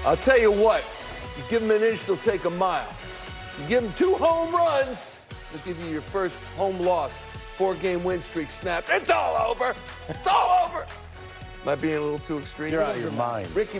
I'll tell you what, you give them an inch, they'll take a mile. You give them 2 home runs, they'll give you your first home loss. 4-game win streak snapped. It's all over. It's all over. Am I being a little too extreme? You're out of your mind. It's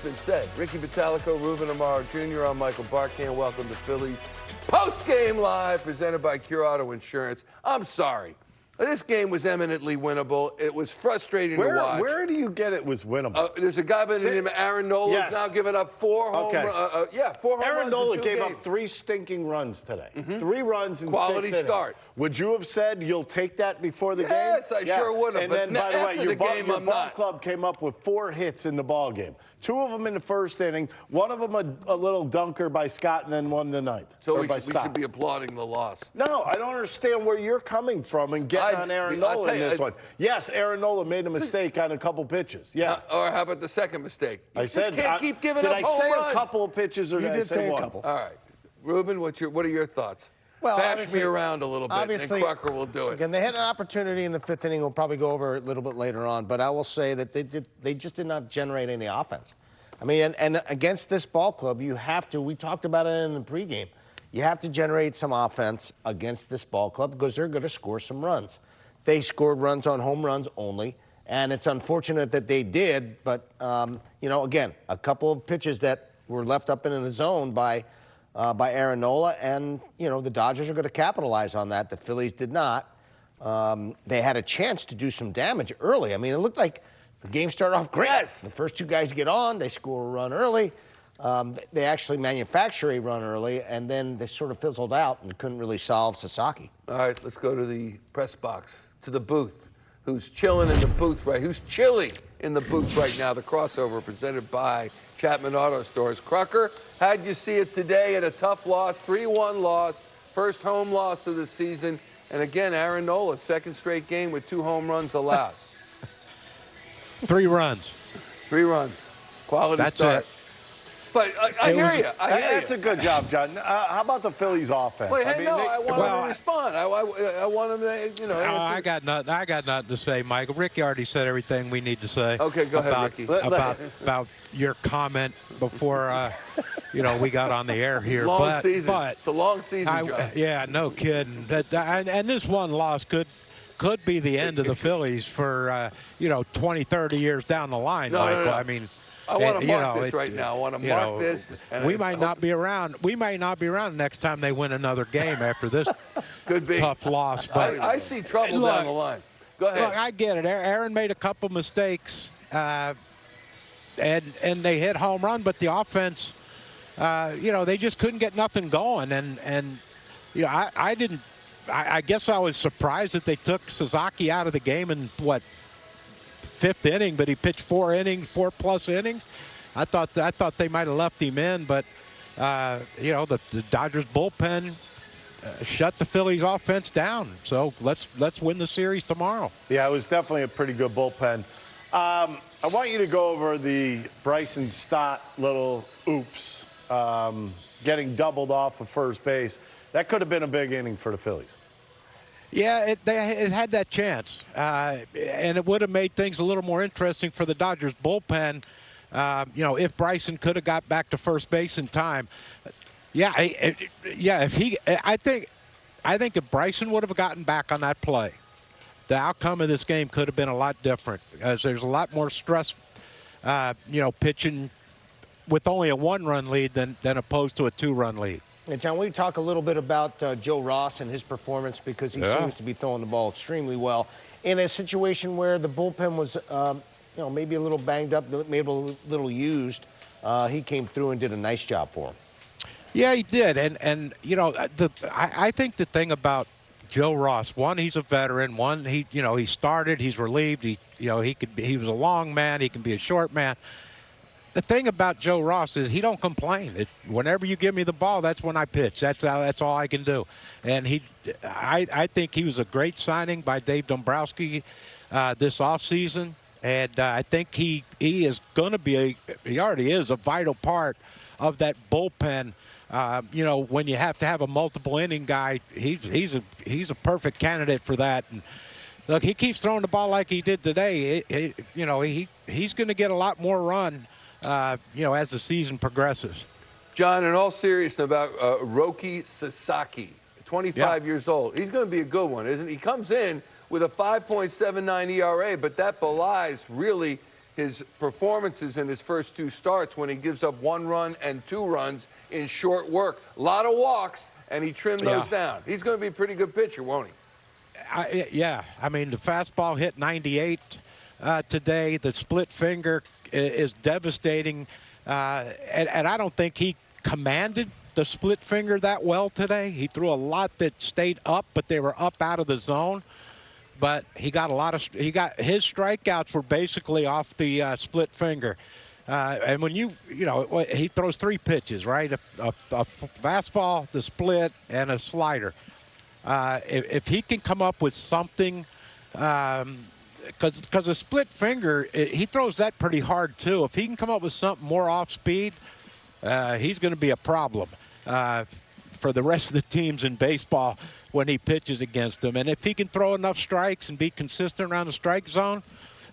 been said. Ricky Vitalico, Ruben Amaro Jr., I'm Michael Barkan. Welcome to Phillies Postgame Live, presented by Cure Auto Insurance. I'm sorry. This game was eminently winnable. It was frustrating to watch. Where do you get it was winnable? There's a guy by the name of Aaron Nola who's now giving up 4 home runs. 4 home runs. Aaron Nola gave games. up 3 stinking runs today. 3 runs in Quality 6 innings. start. Would you have said you'll take that before the game? Yes, I sure would have. And then, by the way, your ball not. club came up with 4 hits in the ball game. 2 of them in the first inning. One of them a little dunker by Scott, and then one the ninth. So we should be applauding the loss. No, I don't understand where you're coming from and getting on Aaron Nola in this one. Yes, Aaron Nola made a mistake on a couple pitches. Yeah. Or how about the second mistake? I said, can't keep giving up home runs. Did I say a couple of pitches or did I say one? A couple. All right. Ruben, what are your thoughts? Well, bash me around a little bit, and Krucker will do it. Again, they had an opportunity in the 5th inning. We'll probably go over it a little bit later on, but I will say that they just did not generate any offense. I mean, and against this ball club, you have to. We talked about it in the pregame. You have to generate some offense against this ball club because they're going to score some runs. They scored runs on home runs only, and it's unfortunate that they did. But again, a couple of pitches that were left up in the zone by Aaron Nola, and the Dodgers are going to capitalize on that. The Phillies did not. They had a chance to do some damage early. I mean, it looked like the game started off great. Yes. The first 2 guys get on, they score a run early. They actually manufacture a run early, and then they sort of fizzled out and couldn't really solve Sasaki. All right, let's go to the press box, to the booth. Who's chilling in the booth who's chilly in the booth right now? The crossover presented by Chapman Auto Stores. Krucker, how'd you see it today in a tough loss, 3-1 loss, first home loss of the season, and again, Aaron Nola, 2nd straight game with 2 home runs allowed. 3 runs. 3 runs. Quality start. It. But I hear you. That's a good job, John. How about the Phillies offense? Wait, I want him to respond. I want him to, No, I got nothing to say, Michael. Ricky already said everything we need to say. Okay, go ahead, Ricky. About your comment before, we got on the air here. Long season. But it's a long season, John. Yeah, no kidding. And this one loss could be the end of the Phillies for 20, 30 years down the line, Michael. No. I mean, I want to mark this right now. I want to mark this. And we might not be around. We might not be around next time they win another game after this could be tough loss. But I see trouble down the line. Go ahead. Look, I get it. Aaron made a couple mistakes, and they hit home run, but the offense, they just couldn't get nothing going. And I guess I was surprised that they took Sasaki out of the game in 5th inning, but he pitched 4+ innings. I thought they might have left him in, but the Dodgers bullpen shut the Phillies offense down. So let's win the series tomorrow. Yeah, it was definitely a pretty good bullpen. I want you to go over the Bryson Stott little oops, getting doubled off of first base. That could have been a big inning for the Phillies. Yeah, it had that chance, and it would have made things a little more interesting for the Dodgers bullpen. If Bryson could have got back to first base in time. I think if Bryson would have gotten back on that play, the outcome of this game could have been a lot different, as there's a lot more stress, pitching with only a 1-run lead than opposed to a 2-run lead. And John, we talk a little bit about Joe Ross and his performance because he seems to be throwing the ball extremely well in a situation where the bullpen was, maybe a little banged up, maybe a little used. He came through and did a nice job for him. Yeah, he did, and I think the thing about Joe Ross, one, he's a veteran. One, he started, he's relieved. He was a long man. He can be a short man. The thing about Joe Ross is he don't complain. Whenever you give me the ball, that's when I pitch. That's all I can do. And I think he was a great signing by Dave Dombrowski this offseason. And I think he is going to be he already is a vital part of that bullpen. When you have to have a multiple inning guy, he's a perfect candidate for that. And look, he keeps throwing the ball like he did today. He's going to get a lot more run as the season progresses. John, in all seriousness about Roki Sasaki, 25 years old. He's going to be a good one, isn't he? He comes in with a 5.79 ERA, but that belies really his performances in his first 2 starts when he gives up 1 run and 2 runs in short work. A lot of walks, and he trimmed those down. He's going to be a pretty good pitcher, won't he? I mean, the fastball hit 98 today. The split finger is devastating, and I don't think he commanded the split finger that well today. He threw a lot that stayed up, but they were up out of the zone. But he got his strikeouts were basically off the split finger. And when he throws 3 pitches, right? A fastball, the split, and a slider. If he can come up with something, because a split finger, he throws that pretty hard too. If he can come up with something more off speed, he's going to be a problem for the rest of the teams in baseball when he pitches against them. And if he can throw enough strikes and be consistent around the strike zone,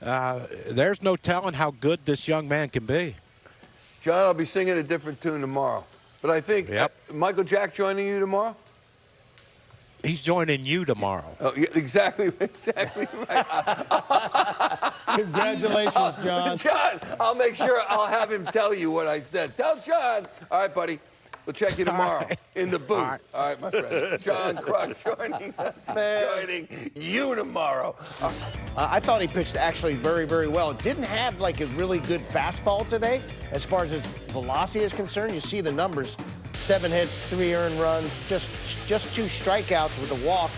there's no telling how good this young man can be. John, I'll be singing a different tune tomorrow. But I think Michael Jack joining you tomorrow? He's joining you tomorrow. Oh, yeah, exactly right. Congratulations, John. John, I'll make sure I'll have him tell you what I said. Tell John. All right, buddy. We'll check you tomorrow in the booth. All right, my friend. John Kruk joining us. Joining you tomorrow. I thought he pitched actually very, very well. Didn't have like a really good fastball today as far as his velocity is concerned. You see the numbers. 7 hits, 3 earned runs, just 2 strikeouts with a walk.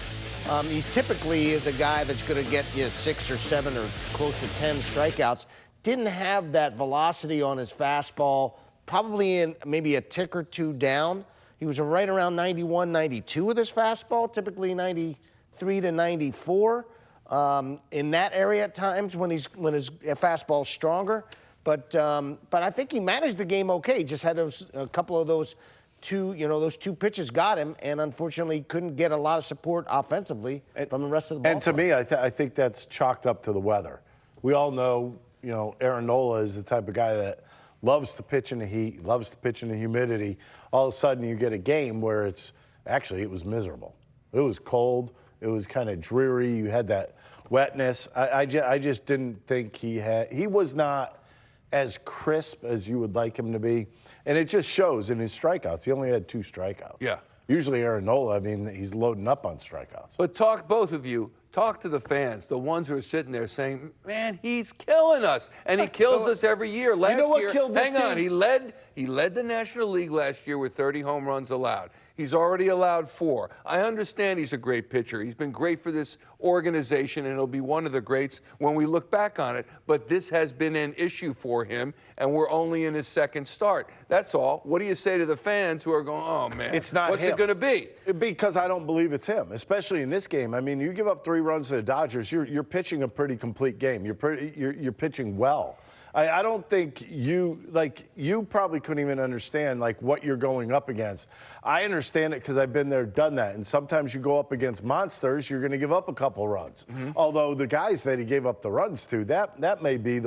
He typically is a guy that's going to get you 6 or 7 or close to 10 strikeouts. Didn't have that velocity on his fastball, probably in maybe a tick or 2 down. He was right around 91, 92 with his fastball, typically 93 to 94 in that area at times when his fastball's stronger. But I think he managed the game okay. Just had a couple of those 2 pitches got him, and unfortunately couldn't get a lot of support offensively from the rest of the ball. And to me, I think that's chalked up to the weather. We all know, Aaron Nola is the type of guy that loves to pitch in the heat, loves to pitch in the humidity. All of a sudden, you get a game where it was miserable. It was cold. It was kind of dreary. You had that wetness. I just didn't think he was not as crisp as you would like him to be. And it just shows in his strikeouts. He only had 2 strikeouts. Yeah. Usually Aaron Nola, he's loading up on strikeouts. But both of you, talk to the fans, the ones who are sitting there saying, man, he's killing us. And he kills us every year. Last year, killed this team? he led the National League last year with 30 home runs allowed. He's already allowed 4. I understand he's a great pitcher. He's been great for this organization, and he'll be one of the greats when we look back on it. But this has been an issue for him, and we're only in his 2nd start. That's all. What do you say to the fans who are going, oh, man, it's not what's him. It going to be? Because I don't believe it's him, especially in this game. I mean, you give up 3 runs to the Dodgers, you're pitching a pretty complete game. You're pitching well. I don't think you probably couldn't even understand what you're going up against. I understand it because I've been there, done that. And sometimes you go up against monsters, you're going to give up a couple runs. Mm-hmm. Although the guys that he gave up the runs to, that may be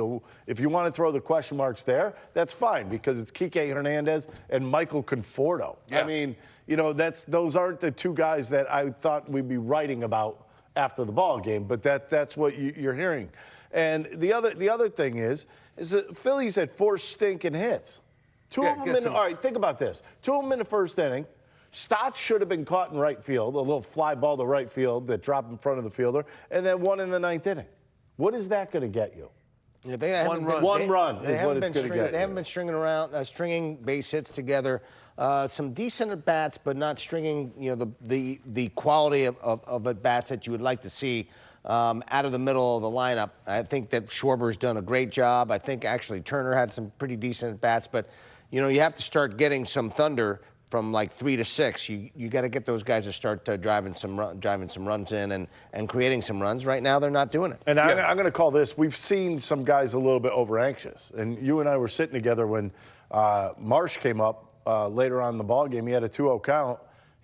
if you want to throw the question marks there, that's fine because it's Kike Hernandez and Michael Conforto. Yeah. I mean, those aren't the 2 guys that I thought we'd be writing about after the ball game, but that's what you're hearing. And the other thing is the Phillies had 4 stinking hits. 2 of them all right, think about this. 2 of them in the first inning. Stotts should have been caught in right field, a little fly ball to right field that dropped in front of the fielder, and then 1 in the 9th inning. What is that going to get you? Yeah, one run is what it's going to get. They haven't been stringing base hits together. Some decent at bats, but not stringing the quality of at bats that you would like to see. Out of the middle of the lineup. I think that Schwarber's done a great job. I think actually Turner had some pretty decent at-bats, but you have to start getting some thunder from 3 to 6. You got to get those guys to start driving some runs in and creating some runs. Right now they're not doing it. And I'm going to call this, we've seen some guys a little bit over anxious. And you and I were sitting together when Marsh came up later on in the ball game. He had a 2-0 count.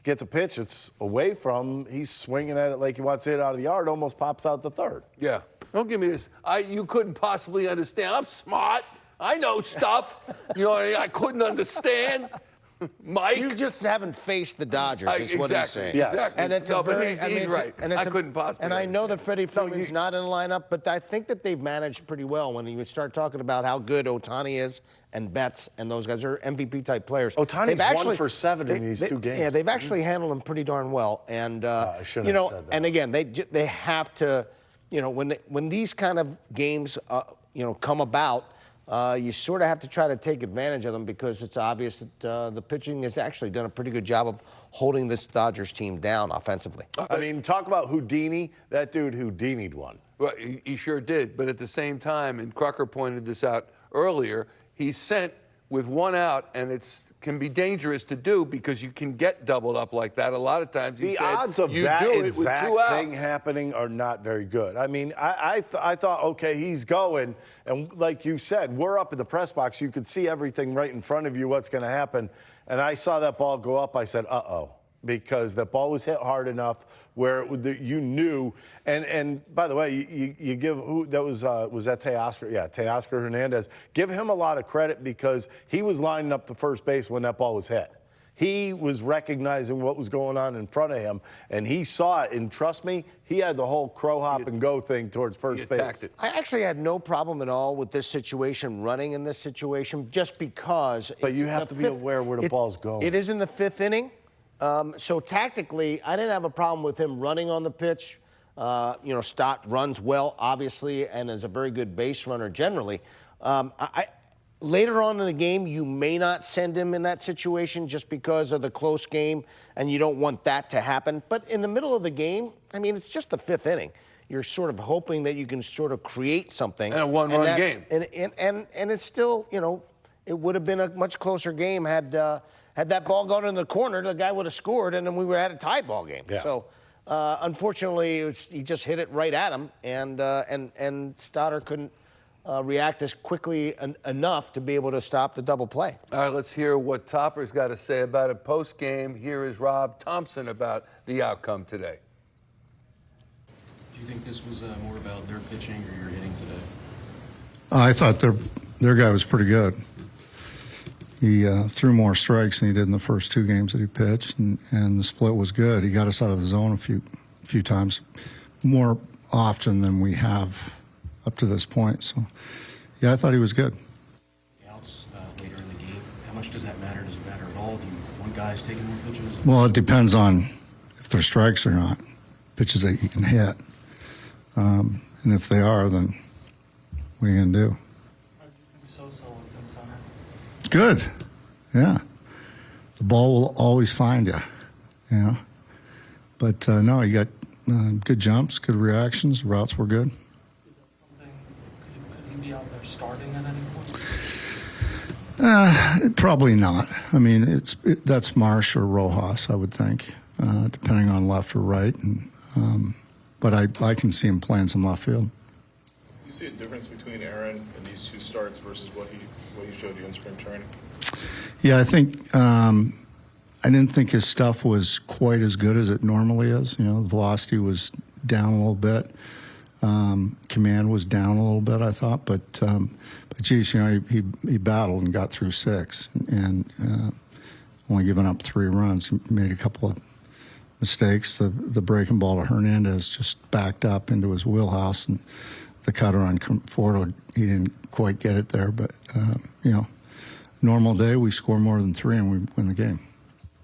Gets a pitch, it's away from, he's swinging at it like he wants to hit it out of the yard, almost pops out the 3rd. Yeah. Don't give me this. You couldn't possibly understand. I'm smart. I know stuff. You know, I couldn't understand. Mike. You just haven't faced the Dodgers, is what he's saying. Yes. Exactly. And it's no, a very, but he's right. I couldn't possibly. And I know that Freddie No, Freeman's not in the lineup, but I think that they've managed pretty well when you start talking about how good Ohtani is and Betts and those guys are MVP-type players. Ohtani's 1 for 7 in these 2 games. Yeah, they've actually handled them pretty darn well. And, I shouldn't have said that. And again, they have to, when these kind of games, come about, you sort of have to try to take advantage of them because it's obvious that the pitching has actually done a pretty good job of holding this Dodgers team down offensively. I mean, talk about Houdini. That dude Houdini'd one. Well, he sure did. But at the same time, and Krucker pointed this out earlier, he's sent with 1 out, and it can be dangerous to do because you can get doubled up like that. A lot of times he The said odds of you that do it with exact 2 outs. thing happening are not very good. I mean, I thought, okay, he's going, and like you said, we're up in the press box. You could see everything right in front of you, what's going to happen. And I saw that ball go up. I said, uh-oh, because that ball was hit hard enough where you knew. And by the way, you give who that was that Teoscar? Yeah, Teoscar Hernandez. Give him a lot of credit because he was lining up to first base when that ball was hit. He was recognizing what was going on in front of him, and he saw it. And trust me, he had the whole crow hop and go thing towards first base. I actually had no problem at all with this situation, running in this situation, just because. But you have to be aware where the ball's going. It is in the 5th inning. So tactically, I didn't have a problem with him running on the pitch. Stott runs well, obviously, and is a very good base runner generally. Later on in the game, you may not send him in that situation just because of the close game, and you don't want that to happen. But in the middle of the game, I mean, it's just the 5th inning. You're sort of hoping that you can sort of create something. And a one-run game. And it's still, it would have been a much closer game had that ball gone in the corner. The guy would have scored, and then we would have had a tie ball game. Yeah. So, unfortunately, he just hit it right at him, and Stoddard couldn't react as quickly enough to be able to stop the double play. All right, let's hear what Topper's got to say about it post-game. Here is Rob Thomson about the outcome today. Do you think this was more about their pitching or your hitting today? I thought their guy was pretty good. He threw more strikes than he did in the first 2 games that he pitched, and the split was good. He got us out of the zone a few times, more often than we have up to this point. So, yeah, I thought he was good. Outs later in the game, how much does that matter? Does it matter at all? Do you want guys taking more pitches? Well, it depends on if they're strikes or not, pitches that you can hit. And if they are, then what are you going to do? Good, yeah. The ball will always find you, But no, you got good jumps, good reactions. The routes were good. Is that something, could he be out there starting at any point? Probably not. I mean, that's Marsh or Rojas, I would think, depending on left or right. But I can see him playing some left field. Do you see a difference between Aaron and these 2 starts versus what he showed you in spring training? Yeah, I think I didn't think his stuff was quite as good as it normally is. The velocity was down a little bit. Command was down a little bit, I thought. But geez, he battled and got through 6 and only giving up 3 runs. He made a couple of mistakes. The breaking ball to Hernandez just backed up into his wheelhouse, and the cutter on Conforto, he didn't quite get it there. But, normal day, we score more than 3 and we win the game.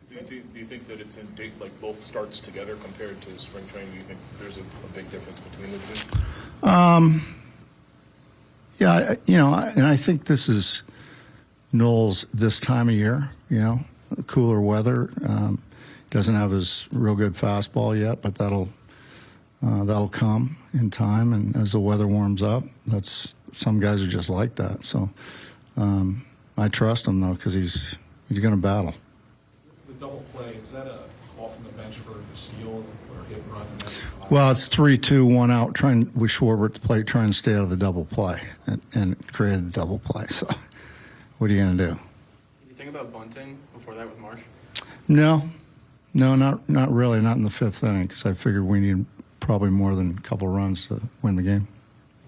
Do you think that it's in like both starts together compared to spring training? Do you think there's a big difference between the 2? Yeah, and I think this is Noel's this time of year, cooler weather. Doesn't have his real good fastball yet, but that'll come in time. And as the weather warms up, some guys are just like that. So I trust him though, because he's going to battle. The double play, is that a call from the bench for the steal or hit and run? Well, it's 3-2, 1 out. Trying with Schwarber at the plate, trying to stay out of the double play, and created a double play. So what are you going to do? Did you think about bunting before that with Marsh? No, not really. Not in the 5th inning, because I figured we need probably more than a couple runs to win the game.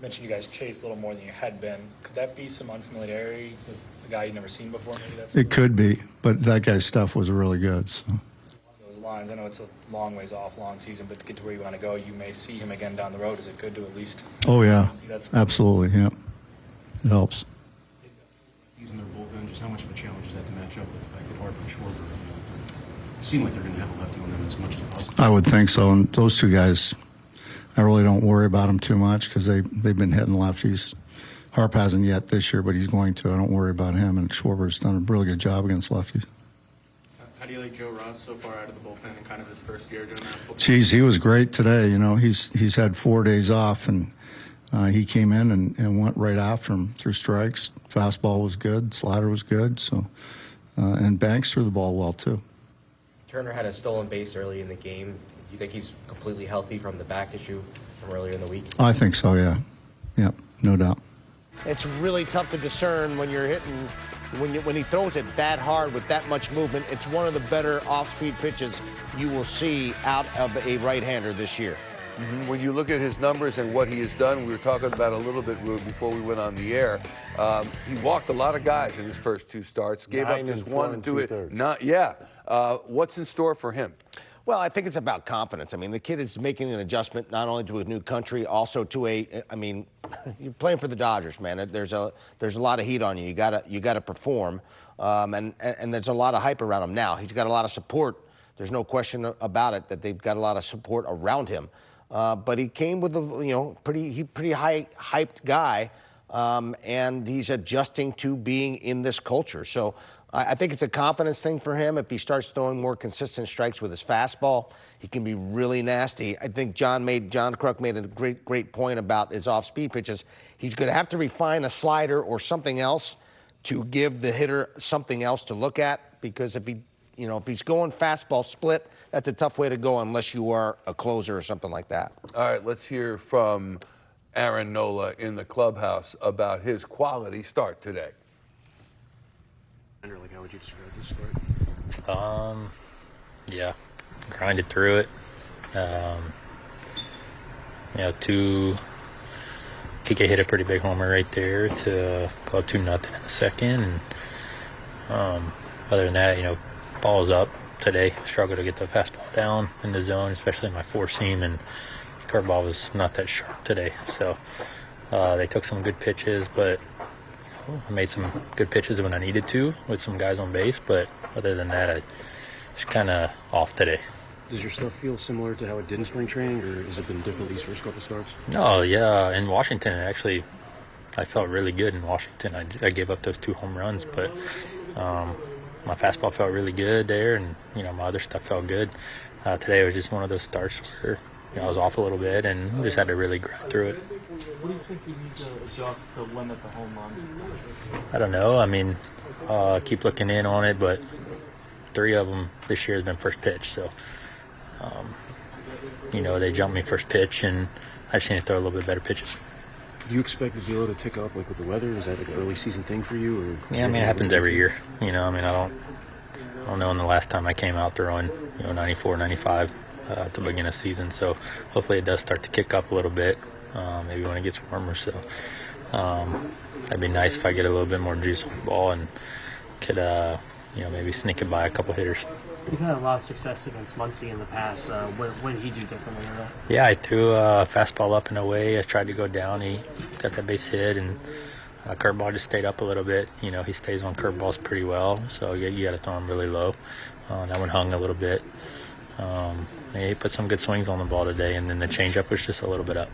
You mentioned you guys chased a little more than you had been. Could that be some unfamiliarity with a guy you've never seen before? Maybe that's It could be, but that guy's stuff was really good. So. those lines. I know it's a long ways off, long season, but to get to where you want to go, you may see him again down the road. Is it good to at least? Oh yeah, see that absolutely. Yeah, it helps. Using their bullpen, just how much of a challenge is that to match up with the fact that Harper and Schwarber, seem like they're going to have a lefty on them as much as possible? I would think so. And those two guys, I really don't worry about them too much because they've been hitting lefties. Harp hasn't yet this year, but he's going to. I don't worry about him. And Schwarber's done a really good job against lefties. How do you like Joe Ross so far out of the bullpen in kind of his first year doing that football? Geez, he was great today. You know, he's had 4 days off, and he came in and went right after him through strikes. Fastball was good. Slider was good. So, and Banks threw the ball well, too. Turner had a stolen base early in the game. Do you think he's completely healthy from the back issue from earlier in the week? I think so, yeah. Yep, no doubt. It's really tough to discern when you're hitting, when he throws it that hard with that much movement. It's one of the better off-speed pitches you will see out of a right-hander this year. Mm-hmm. When you look at his numbers and what he has done, we were talking about a little bit, Rube, before we went on the air. He walked a lot of guys in his first 2 starts, gave up just 1 and 2. What's in store for him? Well, I think it's about confidence. I mean, the kid is making an adjustment not only to a new country, also to you're playing for the Dodgers, man. There's a lot of heat on you. You gotta perform, and there's a lot of hype around him now. He's got a lot of support. There's no question about it that they've got a lot of support around him. But he came with a pretty high hyped guy, and he's adjusting to being in this culture. So I think it's a confidence thing for him. If he starts throwing more consistent strikes with his fastball, he can be really nasty. I think John Kruk made a great point about his off-speed pitches. He's going to have to refine a slider or something else to give the hitter something else to look at, because if he's going fastball split, that's a tough way to go unless you are a closer or something like that. All right, let's hear from Aaron Nola in the clubhouse about his quality start today. Like, how would you describe this start? Yeah, grinded through it. Kike hit a pretty big homer right there to go up 2-0 in the second. And other than that, ball's up today. Struggled to get the fastball down in the zone, especially my 4-seam, and curveball was not that sharp today. So they took some good pitches, but I made some good pitches when I needed to with some guys on base, but other than that, I was kind of off today. Does your stuff feel similar to how it did in spring training, or has it been different these first couple starts? No, yeah. In Washington, I felt really good in Washington. I gave up those 2 home runs, but my fastball felt really good there, and my other stuff felt good. Today was just one of those starts where I was off a little bit and just had to really grind through it. What do you think you need to adjust to limit the home runs? I don't know. Keep looking in on it, but 3 of them this year has been first pitch. So, they jumped me first pitch, and I just need to throw a little bit better pitches. Do you expect the velo to tick up like with the weather? Is that like an early season thing for you? Or yeah, it happens every year. I don't know when the last time I came out throwing 94, 95 at the beginning of the season. So hopefully it does start to kick up a little bit. Maybe when it gets warmer. So that'd be nice if I get a little bit more juice on the ball and could maybe sneak it by a couple hitters. You've had a lot of success against Muncy in the past. What did he do differently? Yeah, I threw a fastball up and away. I tried to go down. He got that base hit, and curveball just stayed up a little bit. He stays on curveballs pretty well, so you got to throw him really low. That one hung a little bit. He put some good swings on the ball today, and then the changeup was just a little bit up.